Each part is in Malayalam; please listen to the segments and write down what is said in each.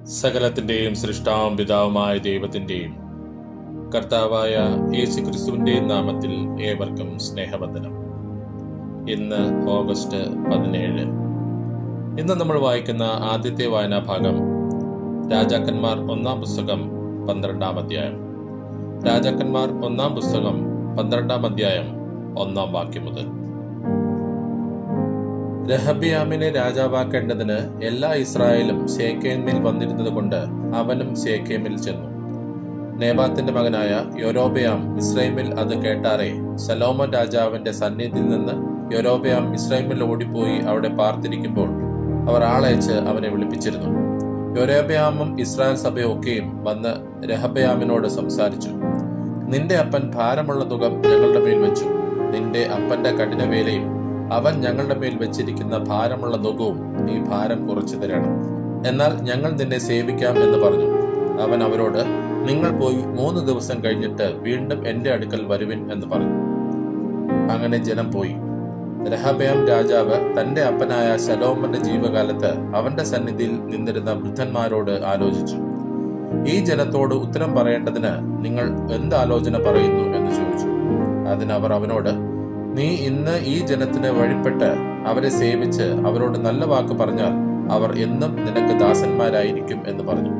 സകലത്തിന്റെയും സൃഷ്ടാവും പിതാവുമായ ദൈവത്തിന്റെയും കർത്താവായ യേശുക്രിസ്തുവിന്റെയും നാമത്തിൽ ഏവർക്കും സ്നേഹവന്ദനം. ഇന്ന് ഓഗസ്റ്റ് 17. ഇന്ന് നമ്മൾ വായിക്കുന്ന ആദ്യത്തെ വായനാ ഭാഗം രാജാക്കന്മാർ 1-ാം പുസ്തകം 12-ാം അധ്യായം. രാജാക്കന്മാർ 1-ാം പുസ്തകം 12-ാം അധ്യായം 1-ാം വാക്യം മുതൽ. രഹബയാമിനെ രാജാവാക്കേണ്ടതിന് എല്ലാ ഇസ്രായേലും ശേഖേമിൽ വന്നിരുന്നത് കൊണ്ട് അവനും ശേഖേമിൽ ചെന്നു. നേബാത്തിന്റെ മകനായ യൊരോബയാം മിസ്രൈമിൽ അത് കേട്ടാറെ ശലോമോൻ രാജാവിന്റെ സന്നിധിയിൽ നിന്ന് യൊരോബയാം മിസ്രൈമിൽ ഓടിപ്പോയി അവിടെ പാർത്തിരിക്കുമ്പോൾ അവർ ആളയച്ച് അവനെ വിളിപ്പിച്ചിരുന്നു. യൊരോബയാമും ഇസ്രായേൽ സഭയൊക്കെയും വന്ന് രഹബയാമിനോട് സംസാരിച്ചു. നിന്റെ അപ്പൻ ഭാരമുള്ള നുകം ഞങ്ങളുടെ മേൽ വെച്ചു. നിന്റെ അപ്പന്റെ കഠിനവേലയും അവൻ ഞങ്ങളുടെ മേൽ വെച്ചിരിക്കുന്ന ഭാരമുള്ള നുകവും നീ ഭാരം കുറച്ചു തരണം. എന്നാൽ ഞങ്ങൾ നിന്നെ സേവിക്കാം എന്ന് പറഞ്ഞു. അവൻ അവരോട്, നിങ്ങൾ പോയി 3 ദിവസം കഴിഞ്ഞിട്ട് വീണ്ടും എന്റെ അടുക്കൽ വരുവിൻ എന്ന് പറഞ്ഞു. അങ്ങനെ ജനം പോയി. രഹബയാം രാജാവ് തന്റെ അപ്പനായ ശലോമോന്റെ ജീവകാലത്ത് അവന്റെ സന്നിധിയിൽ നിന്നിരുന്ന വൃദ്ധന്മാരോട് ആലോചിച്ചു. ഈ ജനത്തോട് ഉത്തരം പറയേണ്ടതിന് നിങ്ങൾ എന്ത് ആലോചന പറയുന്നു എന്ന് ചോദിച്ചു. അതിനവർ അവനോട്, നീ ഇന്ന് ഈ ജനത്തിന് വഴിപ്പെട്ട് അവരെ സേവിച്ച് അവരോട് നല്ല വാക്ക് പറഞ്ഞാൽ അവർ എന്നും നിനക്ക് ദാസന്മാരായിരിക്കും എന്ന് പറഞ്ഞു.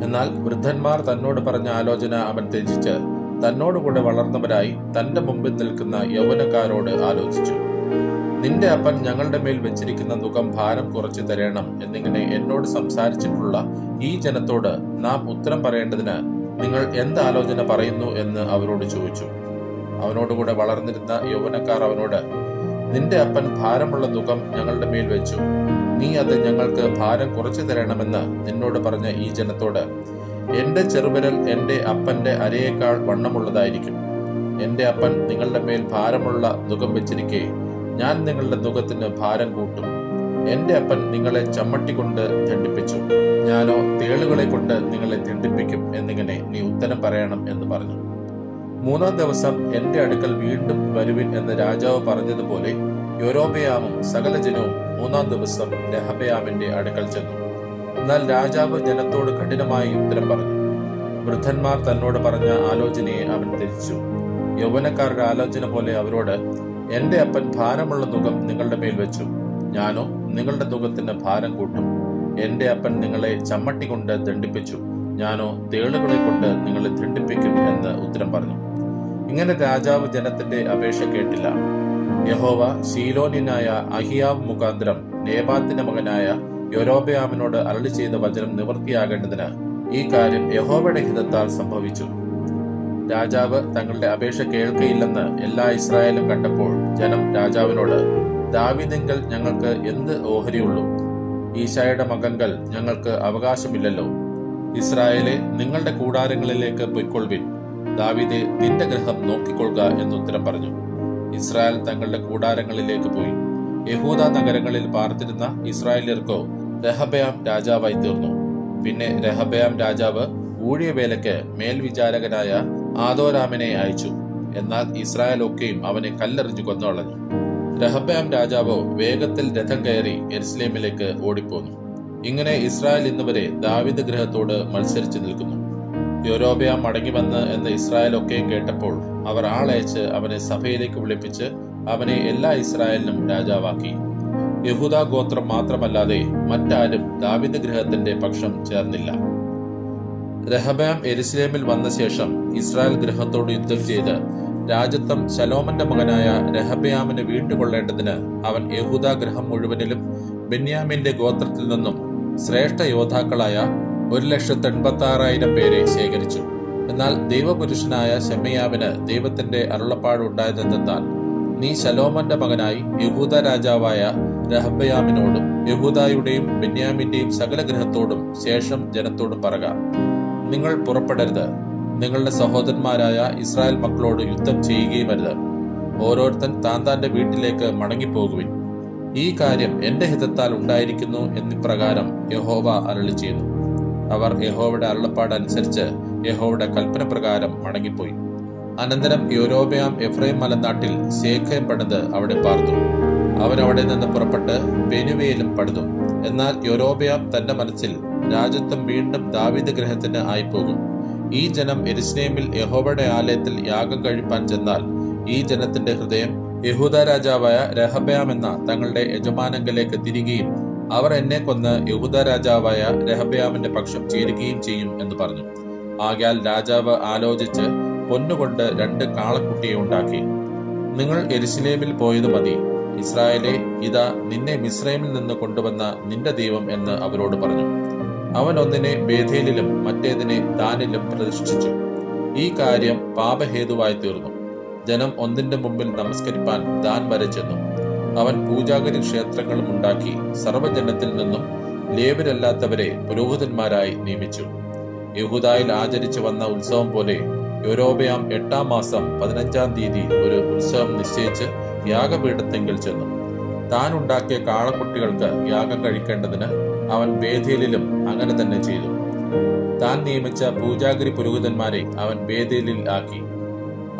എന്നാൽ വൃദ്ധന്മാർ തന്നോട് പറഞ്ഞ ആലോചന അവൻ ത്യജിച്ച് തന്നോടുകൂടെ വളർന്നവരായി തന്റെ മുമ്പിൽ നിൽക്കുന്ന യൗവനക്കാരോട് ആലോചിച്ചു. നിന്റെ അപ്പൻ ഞങ്ങളുടെ മേൽ വെച്ചിരിക്കുന്ന നുകം ഭാരം കുറച്ചു തരണം എന്നിങ്ങനെ എന്നോട് സംസാരിച്ചിട്ടുള്ള ഈ ജനത്തോട് നാം ഉത്തരം പറയേണ്ടതിന് നിങ്ങൾ എന്ത് ആലോചന പറയുന്നു എന്ന് അവരോട് ചോദിച്ചു. അവനോടുകൂടെ വളർന്നിരുന്ന യൗവനക്കാർ അവനോട്, നിന്റെ അപ്പൻ ഭാരമുള്ള നുകം ഞങ്ങളുടെ മേൽ വെച്ചു. നീ അത് ഞങ്ങൾക്ക് ഭാരം കുറച്ചു തരണമെന്ന് നിന്നോട് പറഞ്ഞ ഈ ജനത്തോട്, എന്റെ ചെറുവിരൽ എന്റെ അപ്പന്റെ അരയേക്കാൾ വണ്ണമുള്ളതായിരിക്കും. എന്റെ അപ്പൻ നിങ്ങളുടെ മേൽ ഭാരമുള്ള നുകം വെച്ചിരിക്കെ ഞാൻ നിങ്ങളുടെ നുകത്തിന് ഭാരം കൂട്ടും. എന്റെ അപ്പൻ നിങ്ങളെ ചമ്മട്ടി കൊണ്ട് ദണ്ഡിപ്പിച്ചു, ഞാനോ തേളുകളെ കൊണ്ട് നിങ്ങളെ ദണ്ഡിപ്പിക്കും എന്നിങ്ങനെ നീ ഉത്തരം പറയണം എന്ന് പറഞ്ഞു. 3-ാം ദിവസം എന്റെ അടുക്കൽ വീണ്ടും വരുവിൻ എന്ന് രാജാവ് പറഞ്ഞതുപോലെ യൊരോബയാമും സകല ജനവും 3-ാം ദിവസം രഹബയാമിന്റെ അടുക്കൽ ചെന്നു. എന്നാൽ രാജാവ് ജനത്തോട് കഠിനമായി ഉത്തരം പറഞ്ഞു. വൃദ്ധന്മാർ തന്നോട് പറഞ്ഞ ആലോചനയെ അവൻ ത്യജിച്ചു. യൗവനക്കാരുടെ ആലോചന പോലെ അവരോട്, എന്റെ അപ്പൻ ഭാരമുള്ള നുകം നിങ്ങളുടെ മേൽ വെച്ചു, ഞാനോ നിങ്ങളുടെ നുകത്തിന് ഭാരം കൂട്ടും. എന്റെ അപ്പൻ നിങ്ങളെ ചമ്മട്ടി കൊണ്ട് ദണ്ഡിപ്പിച്ചു, ഞാനോ തേളുകളെ കൊണ്ട് നിങ്ങളെ ദണ്ഡിപ്പിക്കും എന്ന് ഉത്തരം പറഞ്ഞു. ഇങ്ങനെ രാജാവ് ജനത്തിന്റെ അപേക്ഷ കേട്ടില്ല. യഹോവ ശീലോന്യനായ അഹിയാവ് മുഖാന്തരം നേബാത്തിന്റെ മകനായ യൊരോബയാമിനോട് അരുളി ചെയ്ത വചനം നിവൃത്തിയാകേണ്ടതിന് ഈ കാര്യം യഹോവയുടെ ഹിതത്താൽ സംഭവിച്ചു. രാജാവ് തങ്ങളുടെ അപേക്ഷ കേൾക്കയില്ലെന്ന് എല്ലാ ഇസ്രായേലും കണ്ടപ്പോൾ ജനം രാജാവിനോട്, ദാവീദിങ്കൽ ഞങ്ങൾക്ക് എന്ത് ഓഹരിയുള്ളൂ? ഈശായുടെ മകൻകൾ ഞങ്ങൾക്ക് അവകാശമില്ലല്ലോ. ഇസ്രായേലെ, നിങ്ങളുടെ കൂടാരങ്ങളിലേക്ക് പൊയ്ക്കൊള്ളുവിൻ. ദാവീദേ, നിന്റെ ഗൃഹം നോക്കിക്കൊള്ളുക എന്നുത്തരം പറഞ്ഞു. ഇസ്രായേൽ തങ്ങളുടെ കൂടാരങ്ങളിലേക്ക് പോയി. യഹൂദ നഗരങ്ങളിൽ പാർത്തിരുന്ന ഇസ്രായേലിയർക്കോ രഹബയാം രാജാവായി തീർന്നു. പിന്നെ രഹബയാം രാജാവ് ഊഴിയവേലയ്ക്ക് മേൽവിചാരകനായ ആദോരാമിനെ അയച്ചു. എന്നാൽ ഇസ്രായേൽ ഒക്കെയും അവനെ കല്ലെറിഞ്ഞു കൊന്നുകളഞ്ഞു. രഹബയാം രാജാവോ വേഗത്തിൽ രഥം കയറി യെരുശലേമിലേക്ക് ഓടിപ്പോന്നു. ഇങ്ങനെ ഇസ്രായേൽ ഇന്നുവരെ ദാവീദ് ഗൃഹത്തോട് മത്സരിച്ചു നിൽക്കുന്നു. യൊരോബയാം മടങ്ങിവന്ന് എന്ന് ഇസ്രായേൽ ഒക്കെയും കേട്ടപ്പോൾ അവർ ആളയച്ച് അവനെ സഭയിലേക്ക് വിളിപ്പിച്ച് അവനെ എല്ലാ ഇസ്രായേലിനും രാജാവാക്കി. യഹൂദ ഗോത്രം മാത്രമല്ലാതെ മറ്റാരും ദാവീദ് ഗൃഹത്തിന്റെ പക്ഷം ചേർന്നില്ല. രഹബയാം യെരുശലേമിൽ വന്ന ശേഷം ഇസ്രായേൽ ഗൃഹത്തോട് യുദ്ധം ചെയ്ത് രാജത്വം ശലോമോന്റെ മകനായ രഹബയാമിന് വീണ്ടുകൊള്ളേണ്ടതിന് അവൻ യഹൂദ ഗൃഹം മുഴുവനിലും ബെന്യാമീന്റെ ഗോത്രത്തിൽ നിന്നും ശ്രേഷ്ഠ യോദ്ധാക്കളായ 1,86,000 പേരെ ശേഖരിച്ചു. എന്നാൽ ദൈവപുരുഷനായ ശെമയ്യാവിന് ദൈവത്തിന്റെ അരുളപ്പാടുണ്ടായതെന്നാൽ, നീ ശലോമോന്റെ മകനായി യഹൂദ രാജാവായ രഹബയാമിനോടും യഹൂദായുടെയും ബെന്യാമിന്റെയും സകല ഗൃഹത്തോടും ശേഷം ജനത്തോടും പറക, നിങ്ങൾ പുറപ്പെടരുത്. നിങ്ങളുടെ സഹോദരന്മാരായ ഇസ്രായേൽ മക്കളോട് യുദ്ധം ചെയ്യുകയും അരുത്. ഓരോരുത്തൻ താന്താന്റെ വീട്ടിലേക്ക് മടങ്ങിപ്പോകുവിൻ. ഈ കാര്യം എന്റെ ഹിതത്താൽ ഉണ്ടായിരിക്കുന്നു എന്നിപ്രകാരം യഹോവ അരുളി ചെയ്തു. അവർ യഹോവയുടെ അരുളപ്പാട് അനുസരിച്ച് യഹോവയുടെ കൽപ്പന പ്രകാരം മടങ്ങിപ്പോയി. അനന്തരം യൊരോബയാം എഫ്രൈം മലനാട്ടിൽ ശേഖേം പണിത് അവിടെ പാർത്തു. അവൻ അവിടെ നിന്ന് പുറപ്പെട്ട് പെനുവേലും പണിതു. എന്നാൽ യൊരോബെയാം തന്റെ മനസ്സിൽ, രാജത്വം വീണ്ടും ദാവീദ് ഗൃഹത്തിന് ആയിപ്പോകും. ഈ ജനം യെരൂശലേമിൽ യഹോവയുടെ ആലയത്തിൽ യാഗം കഴിപ്പാൻ ചെന്നാൽ ഈ ജനത്തിന്റെ ഹൃദയം യെഹൂദ രാജാവായ രെഹബെയാം എന്ന തങ്ങളുടെ യജമാനങ്കലേക്ക് തിരികെയും അവർ എന്നെ കൊന്ന് യഹൂദ രാജാവായ രെഹബെയാമിന്റെ പക്ഷം ചേരുകയും ചെയ്യും എന്ന് പറഞ്ഞു. ആകയാൽ രാജാവ് ആലോചിച്ച് പൊന്നുകൊണ്ട് 2 കാളക്കുട്ടിയെ ഉണ്ടാക്കി. നിങ്ങൾ യെരൂശലേമിൽ പോയത് മതി. ഇസ്രായേലേ, ഇതാ നിന്നെ മിസ്രൈമിൽ നിന്ന് കൊണ്ടുവന്ന നിന്റെ ദൈവം എന്ന് അവരോട് പറഞ്ഞു. അവൻ ഒന്നിനെ ബേഥേലിലും മറ്റേതിനെ ദാനിലും പ്രതിഷ്ഠിച്ചു. ഈ കാര്യം പാപഹേതുവായി തീർന്നു. ജനം ഒന്നിന്റെ മുമ്പിൽ നമസ്കരിപ്പാൻ ദാൻ വരെ ചെന്നു. അവൻ പൂജാഗിരി ക്ഷേത്രങ്ങളും ഉണ്ടാക്കി സർവ്വജനത്തിൽ നിന്നും ലേവ്യരല്ലാത്തവരെ പുരോഹിതന്മാരായി നിയമിച്ചു. യഹൂദായിൽ ആചരിച്ചു വന്ന ഉത്സവം പോലെ യൊരോബെയാം 8-ാം മാസം 15-ാം തീയതി ഒരു ഉത്സവം നിശ്ചയിച്ച് യാഗപീഠത്തെങ്കിൽ ചെന്നു. താൻ ഉണ്ടാക്കിയ കാളക്കുട്ടികൾക്ക് യാഗം കഴിക്കേണ്ടതിന് അവൻ ബേഥേലിലും അങ്ങനെ തന്നെ ചെയ്തു. താൻ നിയമിച്ച പൂജാഗിരി പുരോഹിതന്മാരെ അവൻ ബേഥേലിൽ ആക്കി.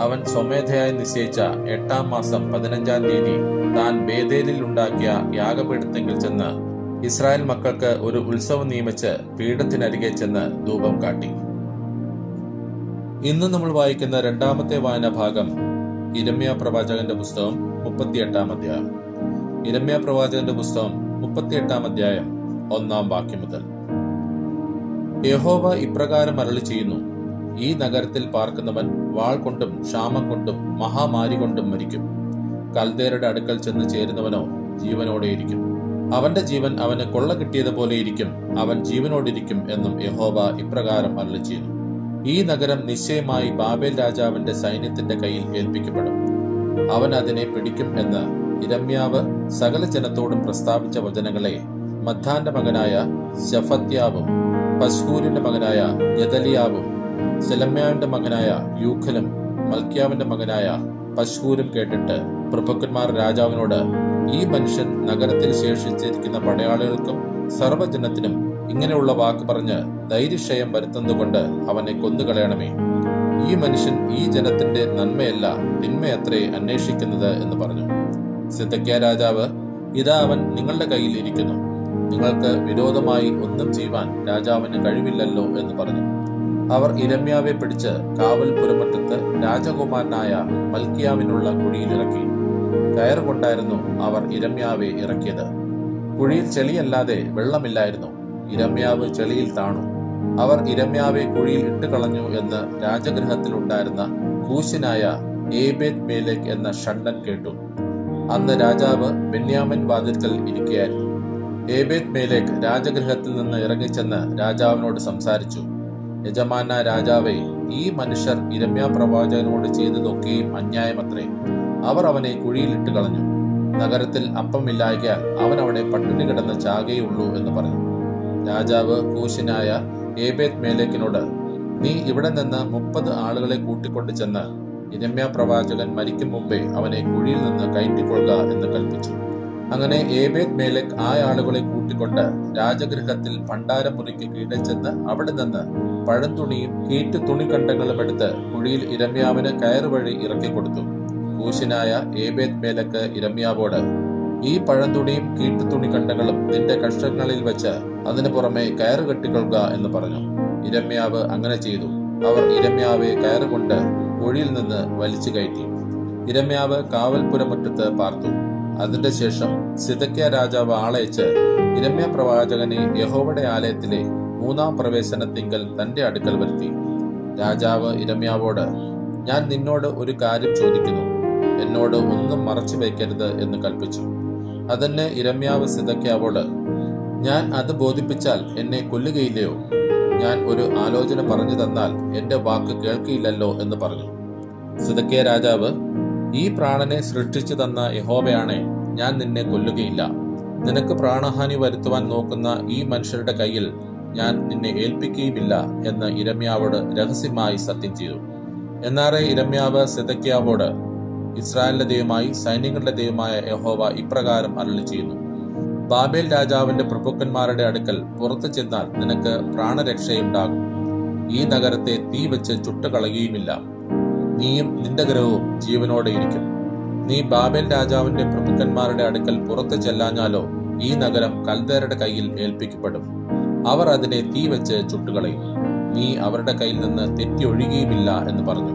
അവൻ സ്വമേധയായി നിശ്ചയിച്ച 8-ാം മാസം 15-ാം തീയതി താൻ ബേഥേലിൽ ഉണ്ടാക്കിയ യാഗപീഠത്തെങ്കിൽ ചെന്ന് ഇസ്രായേൽ മക്കൾക്ക് ഒരു ഉത്സവം നിയമിച്ച് പീഠത്തിനരികെ ചെന്ന് ധൂപം കാട്ടി. ഇന്ന് നമ്മൾ വായിക്കുന്ന 2-ാമത്തെ വായനാ ഭാഗം യിരെമ്യാ പ്രവാചകന്റെ പുസ്തകം 38-ാം അധ്യായം. യിരെമ്യാ പ്രവാചകന്റെ പുസ്തകം 38-ാം അധ്യായം 1-ാം വാക്യം മുതൽ. യഹോവ ഇപ്രകാരം അരുളി ചെയ്യുന്നു: ഈ നഗരത്തിൽ പാർക്കുന്നവൻ വാൾ കൊണ്ടും ക്ഷാമം കൊണ്ടും മഹാമാരി കൊണ്ടും മരിക്കും. കൽദേരുടെ അടുക്കൽ ചെന്ന് ചേരുന്നവനോ ജീവനോടെയിരിക്കും. അവന്റെ ജീവൻ അവന് കൊള്ള കിട്ടിയതുപോലെ ഇരിക്കും. അവൻ ജീവനോടിരിക്കും എന്നും യഹോവ ഇപ്രകാരം അരുളി ചെയ്യുന്നു. ഈ നഗരം നിശ്ചയമായി ബാബേൽ രാജാവിന്റെ സൈന്യത്തിന്റെ കയ്യിൽ ഏൽപ്പിക്കപ്പെടും. അവൻ അതിനെ പിടിക്കും എന്ന് യിരെമ്യാവ് സകല ജനത്തോടും പ്രസ്താവിച്ച വചനങ്ങളെ മദ്ദാന്റെ മകനായ ശഫത്യാവും പശ്ഹൂരിന്റെ മകനായ ഗദലിയാവും സെലമ്യാവിന്റെ മകനായ യൂഖലും മൽക്യാവിന്റെ മകനായ പശ്ഹൂരും കേട്ടിട്ട് പ്രഭുക്കന്മാർ രാജാവിനോട്, ഈ മനുഷ്യൻ നഗരത്തിൽ ശേഷിച്ചിരിക്കുന്ന പടയാളികൾക്കും സർവ്വജനത്തിനും ഇങ്ങനെയുള്ള വാക്ക് പറഞ്ഞ് ധൈര്യക്ഷയം വരുത്തുന്നതുകൊണ്ട് അവനെ കൊന്നുകളയണമേ. ഈ മനുഷ്യൻ ഈ ജനത്തിന്റെ നന്മയല്ല തിന്മയത്രേ അന്വേഷിക്കുന്നത് എന്ന് പറഞ്ഞു. സിദെക്കീയാ രാജാവ്, ഇതാ അവൻ നിങ്ങളുടെ കയ്യിൽ ഇരിക്കുന്നു. നിങ്ങൾക്ക് വിരോധമായി ഒന്നും ചെയ്യുവാൻ രാജാവിന് കഴിവില്ലല്ലോ എന്ന് പറഞ്ഞു. അവർ യിരെമ്യാവെ പിടിച്ച് കാവൽപുരമുറ്റത്ത് രാജകുമാരനായ മൽക്കിയാവിനുള്ള കുഴിയിലിറക്കി. കയറുകൊണ്ടായിരുന്നു അവർ യിരെമ്യാവെ ഇറക്കിയത്. കുഴിയിൽ ചെളിയല്ലാതെ വെള്ളമില്ലായിരുന്നു. യിരെമ്യാവ് ചെളിയിൽ താണു. അവർ യിരെമ്യാവെ കുഴിയിൽ ഇട്ടുകളഞ്ഞു എന്ന് രാജഗൃഹത്തിൽ ഉണ്ടായിരുന്ന കൂശനായ ഏബേദ് മേലെക് എന്ന ഷണ്ഡൻ കേട്ടു. അന്ന് രാജാവ് ബെന്യാമിൻ വാതിൽക്കൽ ഇരിക്കുകയായിരുന്നു. ഏബേദ് മേലെക് രാജഗൃഹത്തിൽ നിന്ന് ഇറങ്ങിച്ചെന്ന് രാജാവിനോട് സംസാരിച്ചു. യജമാന രാജാവേ, ഈ മനുഷ്യർ യിരെമ്യാ പ്രവാചകനോട് ചെയ്തതൊക്കെയും അന്യായമത്രേ. അവർ അവനെ കുഴിയിൽ ഇട്ട് കളഞ്ഞു. നഗരത്തിൽ അപ്പമില്ലായ്കയാൽ അവൻ അവിടെ പട്ടിണി കിടന്ന് ചാകെയുള്ളൂ എന്ന് പറഞ്ഞു. രാജാവ് കൂശനായ ഏബേദ് മേലെക്കിനോട്, നീ ഇവിടെ നിന്ന് 30 ആളുകളെ കൂട്ടിക്കൊണ്ട് ചെന്ന് യിരെമ്യാ പ്രവാചകൻ മരിക്കും മുമ്പേ അവനെ കുഴിയിൽ നിന്ന് കയറ്റിക്കൊള്ളുക എന്ന് കൽപ്പിച്ചു. അങ്ങനെ ഏബേദ് മേലെക് ആ ആളുകളെ കൂട്ടിക്കൊണ്ട് രാജഗൃഹത്തിൽ ഭണ്ഡാരമുറിക്ക് കീഴെ ചെന്ന് അവിടെ നിന്ന് പഴംതുണിയും കീറ്റു തുണിക്കണ്ടങ്ങളും എടുത്ത് കുഴിയിൽ യിരെമ്യാവിന് കയറുവഴി ഇറക്കിക്കൊടുത്തു. കൂശനായ ഏബേദ് മേലെക്ക് യിരെമ്യാവോട്, ഈ പഴംതുണിയും കീറ്റു തുണിക്കണ്ടങ്ങളും നിന്റെ കഷ്ടങ്ങളിൽ വെച്ച് അതിനു പുറമെ കയറ് കെട്ടിക്കൊള്ളുക എന്ന് പറഞ്ഞു. യിരെമ്യാവ് അങ്ങനെ ചെയ്തു. അവർ യിരെമ്യാവെ കയറുകൊണ്ട് കുഴിയിൽ നിന്ന് വലിച്ചു കയറ്റി. യിരെമ്യാവ് കാവൽപുരമുറ്റത്ത് പാർത്തു. അതിന്റെ ശേഷം സിദെക്കീയാ രാജാവ് ആളയച്ച് യിരെമ്യാ പ്രവാചകനെ യഹോവയുടെ ആലയത്തിലെ 3-ാം പ്രവേശനത്തിങ്കൽ തന്റെ അടുക്കൽ വരുത്തി. രാജാവ് യിരെമ്യാവോട്, ഞാൻ നിന്നോട് ഒരു കാര്യം ചോദിക്കുന്നു, എന്നോട് ഒന്നും മറച്ചു വയ്ക്കരുത് എന്ന് കൽപ്പിച്ചു. അതിന് യിരെമ്യാവ് സിദെക്കീയാവോട്, ഞാൻ അത് ബോധിപ്പിച്ചാൽ എന്നെ കൊല്ലുകയില്ലയോ? ഞാൻ ഒരു ആലോചന പറഞ്ഞു തന്നാൽ എന്റെ വാക്ക് കേൾക്കില്ലല്ലോ എന്ന് പറഞ്ഞു. സിദെക്കീയാ രാജാവ്, ഈ പ്രാണനെ സൃഷ്ടിച്ചു തന്ന യഹോവയാണേ, ഞാൻ നിന്നെ കൊല്ലുകയില്ല. നിനക്ക് പ്രാണഹാനി വരുത്തുവാൻ നോക്കുന്ന ഈ മനുഷ്യരുടെ കയ്യിൽ ഞാൻ നിന്നെ ഏൽപ്പിക്കുകയുമില്ല എന്ന് യിരെമ്യാവോട് രഹസ്യമായി സത്യം ചെയ്തു. എന്നാറെ യിരെമ്യാവ് സിദെക്കീയാവോട്, ഇസ്രായേലിന്റെ ദൈവമായി സൈന്യങ്ങളുടെ ദൈവമായ യഹോവ ഇപ്രകാരം അരുളി ചെയ്യുന്നു: ബാബേൽ രാജാവിന്റെ പ്രഭുക്കന്മാരുടെ അടുക്കൽ പുറത്തു ചെന്നാൽ നിനക്ക് പ്രാണരക്ഷയുണ്ടാകും. ഈ നഗരത്തെ തീ വെച്ച് ചുട്ടുകളയുകയുമില്ല. നീയും നിന്റെ ഗ്രഹവും ജീവനോടെ ഇരിക്കും. നീ ബാബേൽ രാജാവിന്റെ പ്രഭുക്കന്മാരുടെ അടുക്കൽ പുറത്തു ചെല്ലാഞ്ഞാലോ ഈ നഗരം കൽദയരുടെ കയ്യിൽ ഏൽപ്പിക്കപ്പെടും. അവർ അതിനെ തീ വെച്ച് ചുട്ടുകളയും. നീ അവരുടെ കയ്യിൽ നിന്ന് തെറ്റി ഒഴിയുകയുമില്ല എന്ന് പറഞ്ഞു.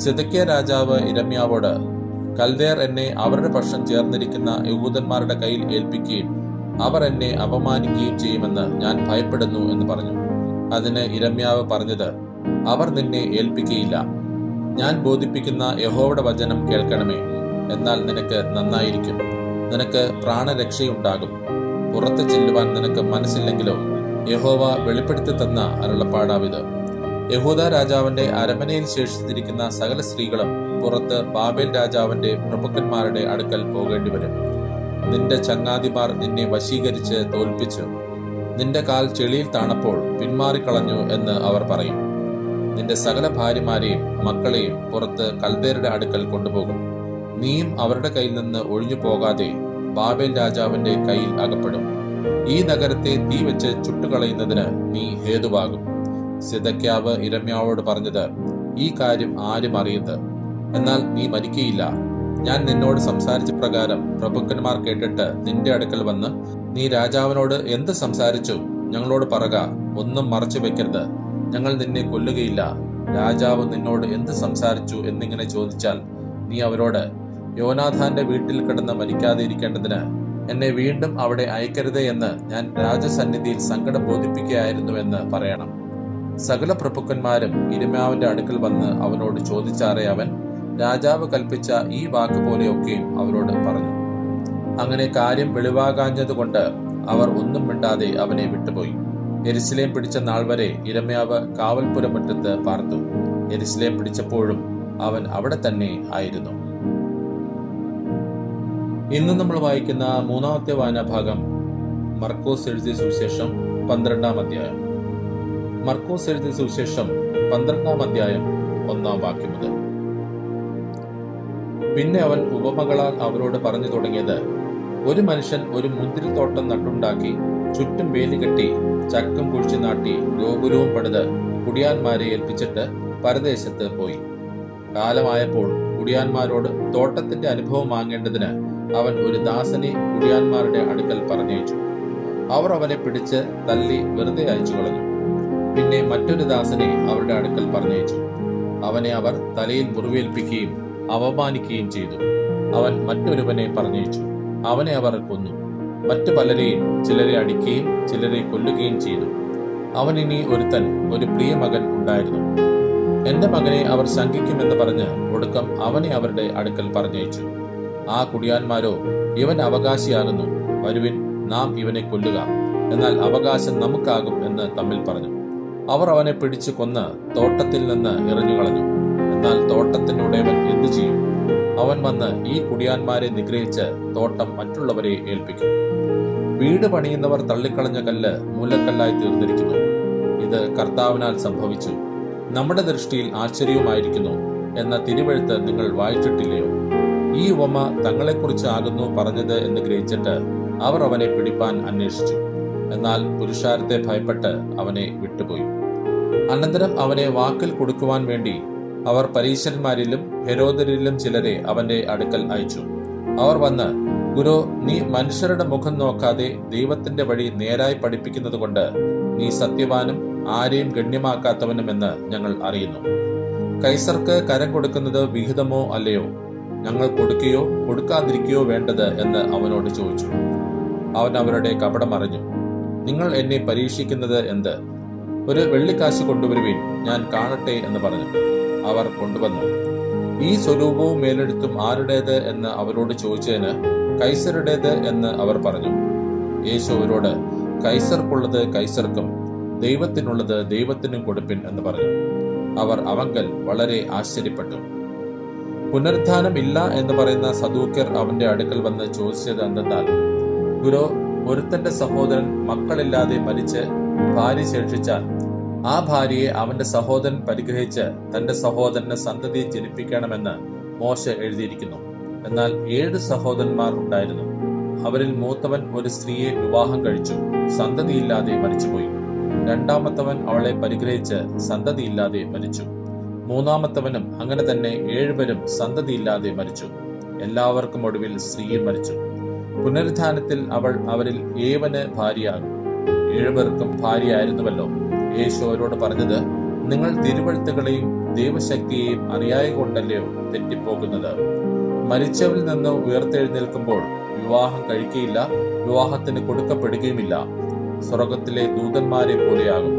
സിദെക്കീയ രാജാവ് യിരെമ്യാവോട്, കൽദയർ എന്നെ അവരുടെ പക്ഷം ചേർന്നിരിക്കുന്ന യഹൂദന്മാരുടെ കയ്യിൽ ഏൽപ്പിക്കുകയും അവർ എന്നെ അപമാനിക്കുകയും ചെയ്യുമെന്ന് ഞാൻ ഭയപ്പെടുന്നു എന്ന് പറഞ്ഞു. അതിന് യിരെമ്യാവ് പറഞ്ഞത്, അവർ നിന്നെ ഏൽപ്പിക്കുകയില്ല. ഞാൻ ബോധിപ്പിക്കുന്ന യഹോവയുടെ വചനം കേൾക്കണമേ, എന്നാൽ നിനക്ക് നന്നായിരിക്കും, നിനക്ക് പ്രാണരക്ഷയുണ്ടാകും. പുറത്തു ചെല്ലുവാൻ നിനക്ക് മനസ്സില്ലെങ്കിലോ യഹോവ വെളിപ്പെടുത്തി തന്ന അരുളപ്പാടാവിത്. യഹൂദ രാജാവിന്റെ അരമനയിൽ ശേഷിച്ചിരിക്കുന്ന സകല സ്ത്രീകളും പുറത്ത് ബാബേൽ രാജാവിന്റെ പ്രഭുക്കന്മാരുടെ അടുക്കൽ പോകേണ്ടി വരും. നിന്റെ ചങ്ങാതിമാർ നിന്നെ വശീകരിച്ച് തോൽപ്പിച്ചു, നിന്റെ കാൽ ചെളിയിൽ താണപ്പോൾ പിന്മാറിക്കളഞ്ഞു എന്ന് അവർ പറയും. നിന്റെ സകല ഭാര്യമാരെയും മക്കളെയും പുറത്ത് കൽദയരുടെ അടുക്കൽ കൊണ്ടുപോകും. നീയും അവരുടെ കയ്യിൽ നിന്ന് ഒഴിഞ്ഞു പോകാതെ ബാബേൽ രാജാവിന്റെ കയ്യിൽ അകപ്പെടും. ഈ നഗരത്തെ തീ വെച്ച് ചുട്ടുകളയുന്നതിന് നീ ഹേതുവാകും. സിദെക്കീയാവ് യിരെമ്യാവോട് പറഞ്ഞത്, ഈ കാര്യം ആരും അറിയരുത്, എന്നാൽ നീ മരിക്കയില്ല. ഞാൻ നിന്നോട് സംസാരിച്ച പ്രകാരം പ്രഭുക്കന്മാർ കേട്ടിട്ട് നിന്റെ അടുക്കൽ വന്ന്, നീ രാജാവിനോട് എന്ത് സംസാരിച്ചു ഞങ്ങളോട് പറക, ഒന്നും മറച്ചു വെക്കരുത്, ഞങ്ങൾ നിന്നെ കൊല്ലുകയില്ല. രാജാവ് നിന്നോട് എന്ത് സംസാരിച്ചു എന്നിങ്ങനെ ചോദിച്ചാൽ നീ അവരോട്, യോനാഥാന്റെ വീട്ടിൽ കിടന്ന് മരിക്കാതെ ഇരിക്കേണ്ടതിന് എന്നെ വീണ്ടും അവിടെ അയക്കരുതേ എന്ന് ഞാൻ രാജസന്നിധിയിൽ സങ്കടം ബോധിപ്പിക്കുകയായിരുന്നു എന്ന് പറയണം. സകല പ്രഭുക്കന്മാരും യിരെമ്യാവിന്റെ അടുക്കൽ വന്ന് അവനോട് ചോദിച്ചാറേ അവൻ രാജാവ് കൽപ്പിച്ച ഈ വാക്ക് പോലെയൊക്കെയും അവരോട് പറഞ്ഞു. അങ്ങനെ കാര്യം വെളിവാകാഞ്ഞതുകൊണ്ട് അവർ ഒന്നും മിണ്ടാതെ അവനെ വിട്ടുപോയി. യെരുശലേം പിടിച്ച നാൾ വരെ യിരെമ്യാവ് കാവൽപുരമുറ്റത്ത് പാർത്തു. യെരുശലേം പിടിച്ചപ്പോഴും അവൻ അവിടെ തന്നെ ആയിരുന്നു. ഇന്ന് നമ്മൾ വായിക്കുന്ന മൂന്നാമത്തെ വായനാഭാഗം മർക്കോസ് എഴുതിയ സുവിശേഷം 12-ാം അധ്യായം. മർക്കോസ് എഴുതിയ സുവിശേഷം 12-ാം അധ്യായം 1-ാം വാക്യം മുതൽ. പിന്നെ അവൻ ഉപമകളാൽ അവരോട് പറഞ്ഞു തുടങ്ങിയത്, ഒരു മനുഷ്യൻ ഒരു മുന്തിരിത്തോട്ടം നട്ടുണ്ടാക്കി ചുറ്റും വേലി കെട്ടി ചക്കും കുഴിച്ചു നാട്ടി ഗോപുരവും പണിത് കുടിയാന്മാരെ ഏൽപ്പിച്ചിട്ട് പരദേശത്ത് പോയി. കാലമായപ്പോൾ കുടിയാന്മാരോട് തോട്ടത്തിന്റെ അനുഭവം വാങ്ങേണ്ടതിന് അവൻ ഒരു ദാസനെ കുടിയാന്മാരുടെ അടുക്കൽ പറഞ്ഞയച്ചു. അവർ അവനെ പിടിച്ച് തല്ലി വെറുതെ അയച്ചു കളഞ്ഞു. പിന്നെ മറ്റൊരു ദാസനെ അവരുടെ അടുക്കൽ പറഞ്ഞയച്ചു. അവനെ അവർ തലയിൽ മുറിവേൽപ്പിക്കുകയും അപമാനിക്കുകയും ചെയ്തു. അവൻ മറ്റൊരുവനെ പറഞ്ഞയച്ചു. അവനെ അവർ കൊന്നു. മറ്റു പലരെയും ചിലരെ അടിക്കുകയും ചിലരെ കൊല്ലുകയും ചെയ്തു. അവനിനി ഒരുത്തൻ ഒരു പ്രിയ മകൻ ഉണ്ടായിരുന്നു. എന്റെ മകനെ അവർ ശങ്കിക്കുമെന്ന് പറഞ്ഞ് ഒടുക്കം അവനെ അവരുടെ അടുക്കൽ പറഞ്ഞയച്ചു. ആ കുടിയാന്മാരോ, ഇവൻ അവകാശിയാകുന്നു, വരുവിൻ, നാം ഇവനെ കൊല്ലുക, എന്നാൽ അവകാശം നമുക്കാകും എന്ന് തമ്മിൽ പറഞ്ഞു. അവർ അവനെ പിടിച്ചു കൊന്ന് തോട്ടത്തിൽ നിന്ന് എറിഞ്ഞുകളഞ്ഞു. എന്നാൽ തോട്ടത്തിന്റെ ഉടയവൻ എന്തു ചെയ്യും? അവൻ വന്ന് ഈ കുടിയാന്മാരെ നിഗ്രഹിച്ച് തോട്ടം മറ്റുള്ളവരെ ഏൽപ്പിക്കും. വീട് പണിയുന്നവർ തള്ളിക്കളഞ്ഞ കല്ല് മൂലക്കല്ലായി തീർന്നിരിക്കുന്നു. ഇത് കർത്താവിനാൽ സംഭവിച്ചു, നമ്മുടെ ദൃഷ്ടിയിൽ ആശ്ചര്യവുമായിരിക്കുന്നു എന്ന തിരുവെഴുത്ത് നിങ്ങൾ വായിച്ചിട്ടില്ലയോ? ഈ ഉപമ തങ്ങളെക്കുറിച്ച് ആകുന്നു പറഞ്ഞത് എന്ന് ഗ്രഹിച്ചിട്ട് അവർ അവനെ പിടിപ്പാൻ അന്വേഷിച്ചു. എന്നാൽ പുരുഷാരത്തെ ഭയപ്പെട്ട് അവനെ വിട്ടുപോയി. അനന്തരം അവനെ വാക്കിൽ കൊടുക്കുവാൻ വേണ്ടി അവർ പരീശന്മാരിലും ഹെരോദരിലും ചിലരെ അവന്റെ അടുക്കൽ അയച്ചു. അവർ വന്ന്, ഗുരു, നീ മനുഷ്യരുടെ മുഖം നോക്കാതെ ദൈവത്തിന്റെ വഴി നേരായി പഠിപ്പിക്കുന്നത് കൊണ്ട് നീ സത്യവാനും ആരെയും ഗണ്യമാക്കാത്തവനുമെന്ന് ഞങ്ങൾ അറിയുന്നു. കൈസർക്ക് കരം കൊടുക്കുന്നത് വിഹിതമോ അല്ലയോ? ഞങ്ങൾ കൊടുക്കുകയോ കൊടുക്കാതിരിക്കുകയോ വേണ്ടത് എന്ന് അവനോട് ചോദിച്ചു. അവൻ അവരുടെ കപടം അറിഞ്ഞു. നിങ്ങൾ എന്നെ പരീക്ഷിക്കുന്നത് എന്ത്? ഒരു വെള്ളിക്കാശ് കൊണ്ടുവരുവിൻ, ഞാൻ കാണട്ടെ എന്ന് പറഞ്ഞു. അവർ കൊണ്ടുവന്നു. ഈ സ്വരൂപവും മേലെടുത്തും ആരുടേത് എന്ന് അവരോട് ചോദിച്ചതിന് കൈസരുടേത് എന്ന് അവർ പറഞ്ഞു. യേശു അവരോട്, കൈസർക്കുള്ളത് കൈസർക്കും ദൈവത്തിനുള്ളത് ദൈവത്തിനും കൊടുപ്പിൻ എന്ന് പറഞ്ഞു. അവർ അവങ്കൽ വളരെ ആശ്ചര്യപ്പെട്ടു. പുനരുത്ഥാനം ഇല്ല എന്ന് പറയുന്ന സദൂക്യർ അവന്റെ അടുക്കൽ വന്ന് ചോദിച്ചത് എന്തെന്നാൽ, ഗുരു, ഒരുത്തന്റെ സഹോദരൻ മക്കളില്ലാതെ മരിച്ച് ഭാര്യ ശേഷിച്ചാൽ ആ ഭാര്യയെ അവന്റെ സഹോദരൻ പരിഗ്രഹിച്ച് തന്റെ സഹോദരന് സന്തതി ജനിപ്പിക്കണമെന്ന് മോശെ എഴുതിയിരിക്കുന്നു. എന്നാൽ 7 സഹോദരന്മാർ ഉണ്ടായിരുന്നു. അവരിൽ മൂത്തവൻ ഒരു സ്ത്രീയെ വിവാഹം കഴിച്ചു, സന്തതിയില്ലാതെ മരിച്ചുപോയി. രണ്ടാമത്തവൻ അവളെ പരിഗ്രഹിച്ച് സന്തതിയില്ലാതെ മരിച്ചു. മൂന്നാമത്തവനും അങ്ങനെ തന്നെ 7 പേരും സന്തതിയില്ലാതെ മരിച്ചു. എല്ലാവർക്കും ഒടുവിൽ സ്ത്രീയും മരിച്ചു. പുനരുത്ഥാനത്തിൽ അവൾ അവരിൽ ഏവന് ഭാര്യയാകും. 7 പേർക്കും ഭാര്യയായിരുന്നുവല്ലോ. യേശു അവരോട് പറഞ്ഞത്, നിങ്ങൾ തിരുവെഴുത്തുകളെയും ദൈവശക്തിയെയും അറിയായ കൊണ്ടല്ലയോ തെറ്റിപ്പോകുന്നത്. മരിച്ചവരിൽ നിന്ന് ഉയർത്തെഴുന്നേൽക്കുമ്പോൾ വിവാഹം കഴിക്കുകയില്ല, വിവാഹത്തിന് കൊടുക്കപ്പെടുകയുമില്ല, സ്വർഗത്തിലെ ദൂതന്മാരെ പോലെയാകും.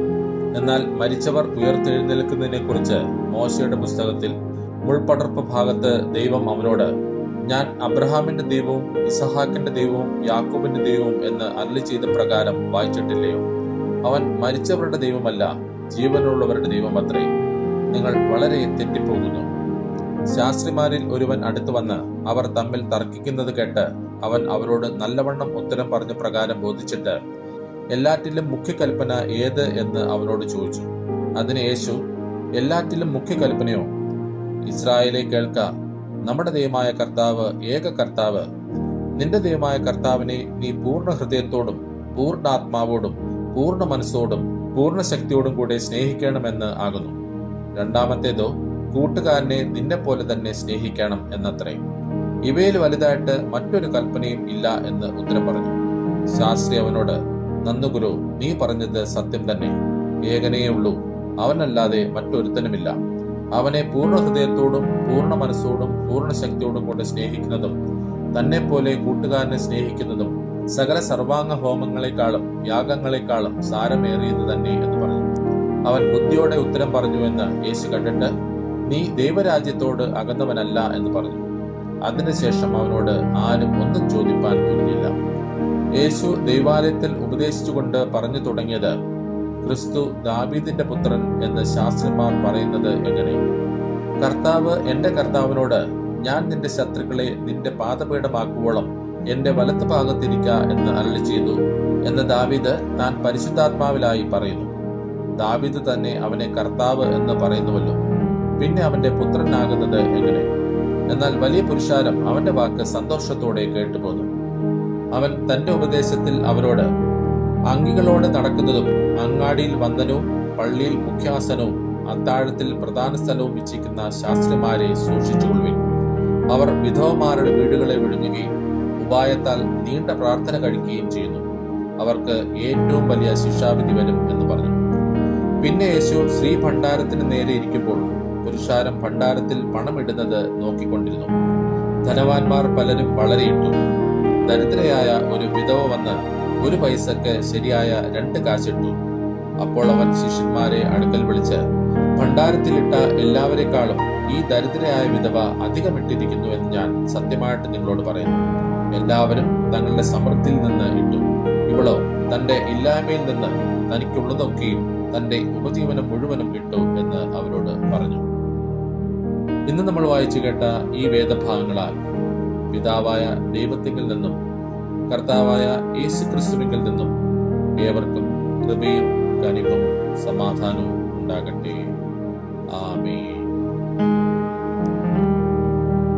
എന്നാൽ മരിച്ചവർ ഉയർത്തെഴുന്നേൽക്കുന്നതിനെ കുറിച്ച് മോശയുടെ പുസ്തകത്തിൽ മുൾപടർപ്പ് ഭാഗത്ത് ദൈവം അവനോട്, ഞാൻ അബ്രഹാമിന്റെ ദൈവവും ഇസഹാക്കിന്റെ ദൈവവും യാക്കോബിന്റെ ദൈവവും എന്ന് അരുളി ചെയ്ത പ്രകാരം വായിച്ചിട്ടില്ലയോ? അവൻ മരിച്ചവരുടെ ദൈവമല്ല, ജീവനുള്ളവരുടെ ദൈവമത്രേ. നിങ്ങൾ വളരെ തെറ്റിപ്പോകുന്നു. ശാസ്ത്രിമാരിൽ ഒരുവൻ അടുത്തു വന്ന് അവർ തമ്മിൽ തർക്കിക്കുന്നത് കേട്ട് അവൻ അവരോട് നല്ലവണ്ണം ഉത്തരം പറഞ്ഞ പ്രകാരം ബോധിച്ചിട്ട്, എല്ലാറ്റിലും മുഖ്യകൽപ്പന ഏത് എന്ന് അവനോട് ചോദിച്ചു. അതിന് യേശു, എല്ലാറ്റിലും മുഖ്യകൽപ്പനയോ? ഇസ്രായേലേ കേൾക്ക, നമ്മുടെ ദൈവമായ കർത്താവ് ഏക കർത്താവ്. നിന്റെ ദൈവമായ കർത്താവിനെ നീ പൂർണ്ണ ഹൃദയത്തോടും പൂർണ്ണാത്മാവോടും പൂർണ്ണ മനസ്സോടും പൂർണ്ണ ശക്തിയോടും കൂടെ സ്നേഹിക്കണമെന്ന് ആകുന്നു. രണ്ടാമത്തേതോ കൂട്ടുകാരനെ നിന്നെ പോലെ തന്നെ സ്നേഹിക്കണം എന്നത്രേ. ഇവയിൽ വലുതായിട്ട് മറ്റൊരു കൽപ്പനയും ഇല്ല എന്ന് ഉത്തരം പറഞ്ഞു. ശാസ്ത്രി അവനോട്, നന്നു ഗുരു, നീ പറഞ്ഞത് സത്യം തന്നെ. ഏകനേ ഉള്ളൂ, അവനല്ലാതെ മറ്റൊരുത്തനുമില്ല. അവനെ പൂർണ്ണ ഹൃദയത്തോടും പൂർണ്ണ മനസ്സോടും പൂർണ്ണ ശക്തിയോടും കൊണ്ട് സ്നേഹിക്കുന്നതും തന്നെ പോലെ കൂട്ടുകാരനെ സ്നേഹിക്കുന്നതും സകല സർവാംഗ ഹോമങ്ങളെക്കാളും യാഗങ്ങളെക്കാളും സാരമേറിയത് തന്നെ എന്ന് പറഞ്ഞു. അവൻ ബുദ്ധിയോടെ ഉത്തരം പറഞ്ഞുവെന്ന് യേശു കണ്ടിട്ട്, നീ ദൈവരാജ്യത്തോട് അകന്നവനല്ല എന്ന് പറഞ്ഞു. അതിനുശേഷം അവനോട് ആരും ഒന്നും ചോദിപ്പാൻ തുനിഞ്ഞില്ല. യേശു ദൈവാലയത്തിൽ ഉപദേശിച്ചുകൊണ്ട് പറഞ്ഞു തുടങ്ങിയത്, ക്രിസ്തു ദാവീദിന്റെ പുത്രൻ എന്ന് ശാസ്ത്രിമാർ പറയുന്നത് എങ്ങനെ? കർത്താവ് എന്റെ കർത്താവിനോട്, ഞാൻ നിന്റെ ശത്രുക്കളെ നിന്റെ പാദപീഠമാക്കുവോളം എന്റെ വലത്ത് ഭാഗത്തിരിക്ക എന്ന് അരുളി ചെയ്തു എന്ന് ദാവീദ് താൻ പരിശുദ്ധാത്മാവിലായി പറയുന്നു. ദാവീദ് തന്നെ അവനെ കർത്താവ് എന്ന് പറയുന്നുവല്ലോ. പിന്നെ അവന്റെ പുത്രനാകുന്നത് എങ്ങനെ? എന്നാൽ വലിയ പുരുഷാരം അവന്റെ വാക്ക് സന്തോഷത്തോടെ കേട്ടുപോന്നു. അവൻ തന്റെ ഉപദേശത്തിൽ അവരോട്, അങ്കികളോട് നടക്കുന്നതും അങ്ങാടിയിൽ വന്ദനവും പള്ളിയിൽ മുഖ്യാസനവും അത്താഴത്തിൽ പ്രധാന സ്ഥലവും ഇച്ഛിക്കുന്ന ശാസ്ത്രിമാരെ സൂക്ഷിച്ചുകൊള്ളുവിൻ. അവർ വിധവമാരുടെ വീടുകളെ വിഴുങ്ങുകയും ഉപായത്താൽ നീണ്ട പ്രാർത്ഥന കഴിക്കുകയും ചെയ്യുന്നു. അവർക്ക് ഏറ്റവും വലിയ ശിക്ഷാവിധി വരും എന്ന് പറഞ്ഞു. പിന്നെ യേശു ശ്രീ ഭണ്ഡാരത്തിന് നേരെ ഇരിക്കുമ്പോൾ പുരുഷാരം ഭണ്ഡാരത്തിൽ പണമിടുന്നത് നോക്കിക്കൊണ്ടിരുന്നു. ധനവാന്മാർ പലരും വളരെയിട്ടു. ദരിദ്രയായ ഒരു വിധവ വന്ന് 1 പൈസക്ക് ശരിയായ 2 കാശിട്ടു. അപ്പോൾ അവൻ ശിഷ്യന്മാരെ അടുക്കൽ വിളിച്ച്, ഭണ്ഡാരത്തിലിട്ട എല്ലാവരെക്കാളും ഈ ദരിദ്രയായ വിധവ അധികമിട്ടിരിക്കുന്നു എന്ന് ഞാൻ സത്യമായിട്ട് നിങ്ങളോട് പറയുന്നു. എല്ലാവരും തങ്ങളുടെ സമൃദ്ധിയിൽ നിന്ന് ഇട്ടു, ഇവളോ തന്റെ ഇല്ലായ്മയിൽ നിന്ന് തനിക്കുള്ളതൊക്കെയും തന്റെ ഉപജീവനം മുഴുവനും ഇട്ടു എന്ന് അവരോട് പറഞ്ഞു. ഇന്ന് നമ്മൾ വായിച്ചു കേട്ട ഈ വേദഭാഗങ്ങളാൽ പിതാവായ ദൈവത്തിങ്കിൽ നിന്നും കർത്താവായ യേശു ക്രിസ്തുവിങ്കിൽ നിന്നും ഏവർക്കും കൃപയും കനിവും സമാധാനവും ഉണ്ടാകട്ടെ. ആമേൻ.